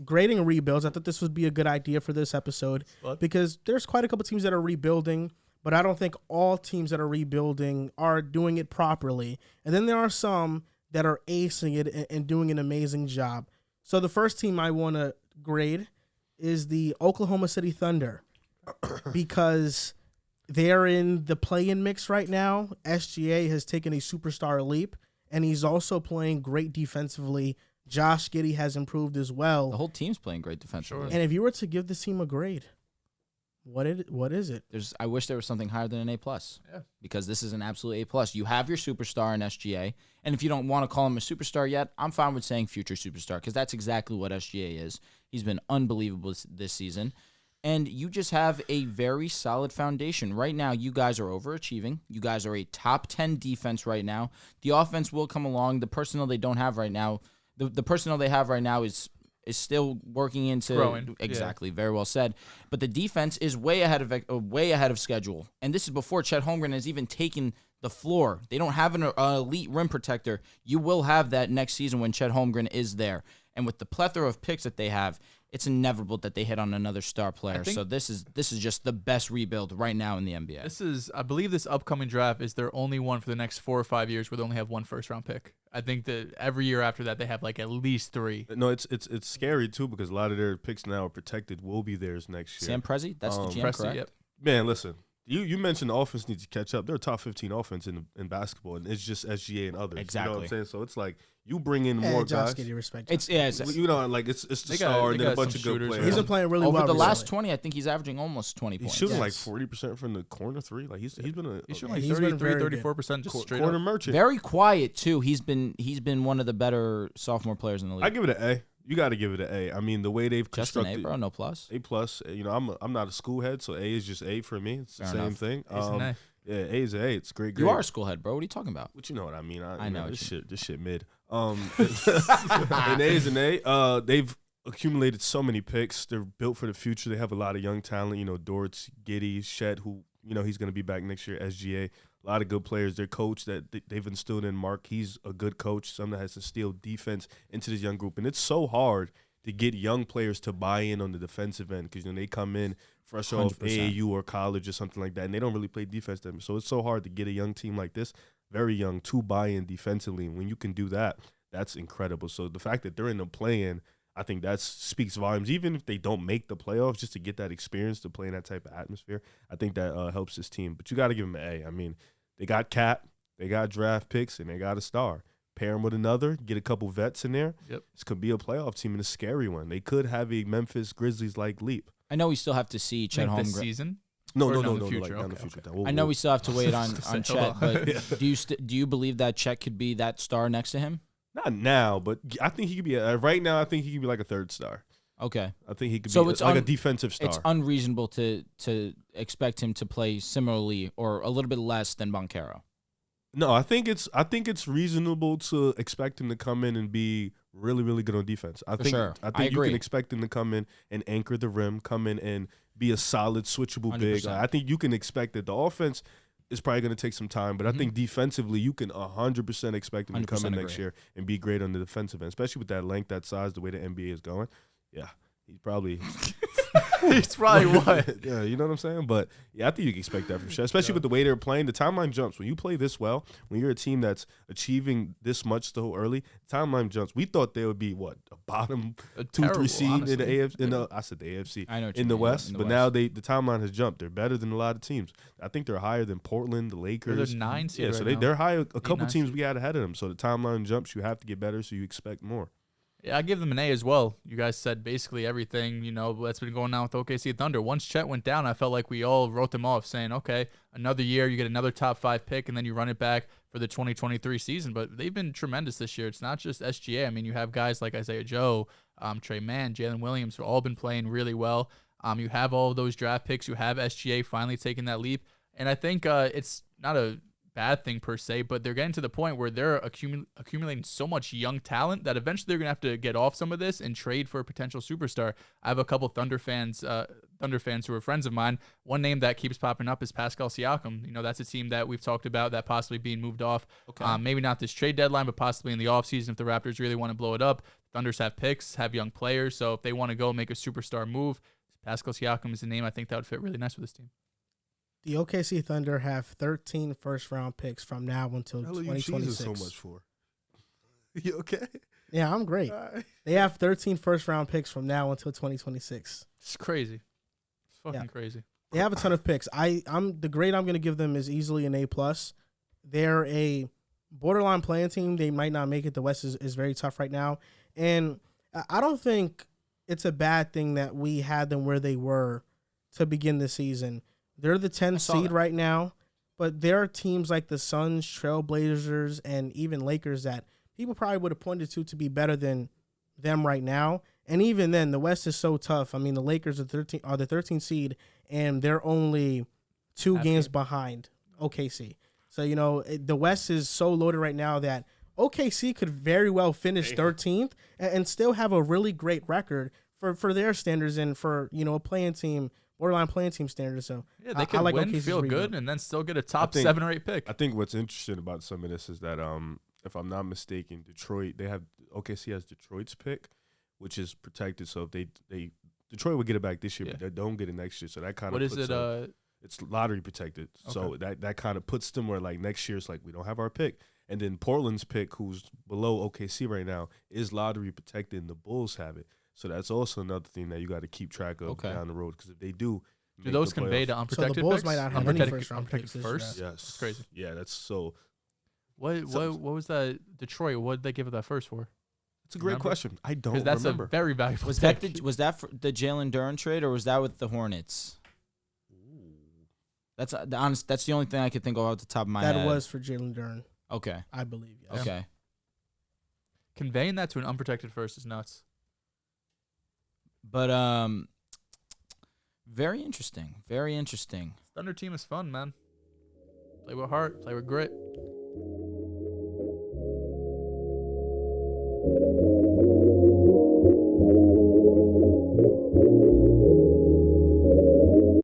grading rebuilds, I thought this would be a good idea for this episode because there's quite a couple teams that are rebuilding, but I don't think all teams that are rebuilding are doing it properly. And then there are some that are acing it and doing an amazing job. So the first team I want to grade is the Oklahoma City Thunder because they're in the play-in mix right now. SGA has taken a superstar leap, and he's also playing great defensively. Josh Giddey has improved as well. The whole team's playing great defensively. And if you were to give this team a grade, what is it? I wish there was something higher than an A+. Yeah. Because this is an absolute A+. You have your superstar in SGA, and if you don't want to call him a superstar yet, I'm fine with saying future superstar because that's exactly what SGA is. He's been unbelievable this season. And you just have a very solid foundation. Right now, you guys are overachieving. You guys are a top 10 defense right now. The offense will come along. The personnel they don't have right now, the personnel they have right now is still working into growing. Exactly, very well said. But the defense is way ahead of schedule. And this is before Chet Holmgren has even taken the floor. They don't have an elite rim protector. You will have that next season when Chet Holmgren is there. And with the plethora of picks that they have, it's inevitable that they hit on another star player. So this is just the best rebuild right now in the NBA. I believe this upcoming draft is their only one for the next 4 or 5 years where they only have one first-round pick. I think that every year after that they have like at least 3. No, it's scary too because a lot of their picks now are protected. Will be theirs next year. Sam Presti, that's the GM, Presti, correct? Yep. Man, listen. You mentioned the offense needs to catch up. They're a top 15 offense in basketball, and it's just SGA and others. Exactly. You know what I'm saying? So it's like you bring in more Josh guys. Giddey, respect. It's the star and then a bunch of good players. He's been playing really well. Over the recently. last 20, I think he's averaging almost 20 points. He's shooting like 40% from the corner three. Like he's been shooting like he's been 33, 34% just straight corner up. merchant. Very quiet too. He's been one of the better sophomore players in the league. I give it an A. You got to give it an A. I mean, the way they've Just an constructed A, bro, no plus. A+. You know, I'm not a school head, so A is just A for me. It's the Fair same enough. thing. A's an A. Yeah, A is A. It's a great grade. You are a school head, bro. What are you talking about? But you know what I mean. I know this shit mid. An A is an A. They've accumulated so many picks. They're built for the future. They have a lot of young talent. You know, Dortz, Giddey, Shet, who he's going to be back next year. SGA, a lot of good players. Their coach that they've instilled in Mark. He's a good coach. Someone that has instilled defense into this young group, and it's so hard to get young players to buy in on the defensive end because they come in fresh off 100%. AAU or college or something like that, and they don't really play defense. So it's so hard to get a young team like this, very young, to buy in defensively. And when you can do that, that's incredible. So the fact that they're in the play-in, I think that speaks volumes. Even if they don't make the playoffs, just to get that experience to play in that type of atmosphere, I think that helps this team. But you got to give them an A. I mean, they got Cat, they got draft picks, and they got a star. Pair them with another, get a couple vets in there. Yep. This could be a playoff team and a scary one. They could have a Memphis Grizzlies-like leap. I know we still have to see Chet Like this Holmgren. season? No, Or like future? down the Okay, future. okay. I know we still have to wait on Say, Chet, but do you believe that Chet could be that star next to him? Not now, but I think he could be right now. I think he could be like a third star. Okay. I think he could So be it's like a defensive star. It's unreasonable to expect him to play similarly or a little bit less than Banchero. No, I think it's reasonable to expect him to come in and be really, really good on defense. I think sure. I I think you agree. can expect him to come in and anchor the rim, come in and be a solid switchable big. 100%. I think you can expect that the offense is probably going to take some time, but I think defensively you can 100% expect him to come in 100% next agree. year and be great on the defensive end, especially with that length, that size, the way the NBA is going. Yeah, he's probably He's probably what? Yeah, you know what I'm saying? But, yeah, I think you can expect that from sure, especially with the way they're playing. The timeline jumps. When you play this well, when you're a team that's achieving this much so early, timeline jumps. We thought they would be, what, a bottom 2-3 seed honestly. in the AFC. I said the AFC. I know what you in the mean, West. in the But West. now the timeline has jumped. They're better than a lot of teams. I think they're higher than Portland, the Lakers. They're 9 seed Yeah, so right now. they're higher. A couple 9 teams seed. we had ahead of them. So the timeline jumps. You have to get better, so you expect more. Yeah, I give them an A as well. You guys said basically everything, that's been going on with OKC Thunder. Once Chet went down, I felt like we all wrote them off saying, okay, another year, you get another top 5 pick, and then you run it back for the 2023 season. But they've been tremendous this year. It's not just SGA. I mean, you have guys like Isaiah Joe, Trey Mann, Jalen Williams, who all been playing really well. You have all of those draft picks. You have SGA finally taking that leap. And I think it's not a bad thing per se, but they're getting to the point where they're accumulating so much young talent that eventually they're gonna have to get off some of this and trade for a potential superstar. I have a couple Thunder fans who are friends of mine. One name that keeps popping up is Pascal Siakam. You know, that's a team that we've talked about that possibly being moved off. Okay. Maybe not this trade deadline, but possibly in the offseason if the Raptors really want to blow it up. Thunders have picks, have young players, so if they want to go make a superstar move, Pascal Siakam is a name I think that would fit really nice with this team. The OKC Thunder have 13 first-round picks from now until What the hell are you 2026. cheesing so much for? You okay? Yeah, I'm great. Right. They have 13 first-round picks from now until 2026. It's crazy. It's fucking crazy. They have a ton of picks. I'm the grade I'm going to give them is easily an A+. They're a borderline playing team. They might not make it. The West is very tough right now. And I don't think it's a bad thing that we had them where they were to begin the season. They're the 10th seed right now, but there are teams like the Suns, Trailblazers, and even Lakers that people probably would have pointed to be better than them right now. And even then, the West is so tough. I mean, the Lakers are the 13th seed, and they're only 2 games behind OKC. So, you know, the West is so loaded right now that OKC could very well finish 13th and still have a really great record for their standards and for, you know, a playing team, borderline playing team standards. So yeah, they could win, feel good, and then still get a top 7 or 8 pick. I think what's interesting about some of this is that, if I'm not mistaken, OKC has Detroit's pick, which is protected. So if they Detroit would get it back this year, but they don't get it next year. So that kind of it's lottery protected. Okay. So that kind of puts them where like next year it's like we don't have our pick. And then Portland's pick, who's below OKC right now, is lottery protected, and the Bulls have it. So that's also another thing that you got to keep track of down the road. Because if they do those convey to unprotected picks? So the Bulls picks? might not have any first-round picks. First? Yes. That's crazy. Yeah, that's so. What was that? Detroit, what did they give it that first for? It's a great question. I don't remember. Because that's a very valuable Was pick. that for the Jalen Duren trade, or was that with the Hornets? That's That's the only thing I could think of off the top of my head. That was for Jalen Duren. Okay. I believe. Yes. Okay. Conveying that to an unprotected first is nuts. But very interesting. Very interesting. Thunder team is fun, man. Play with heart. Play with grit.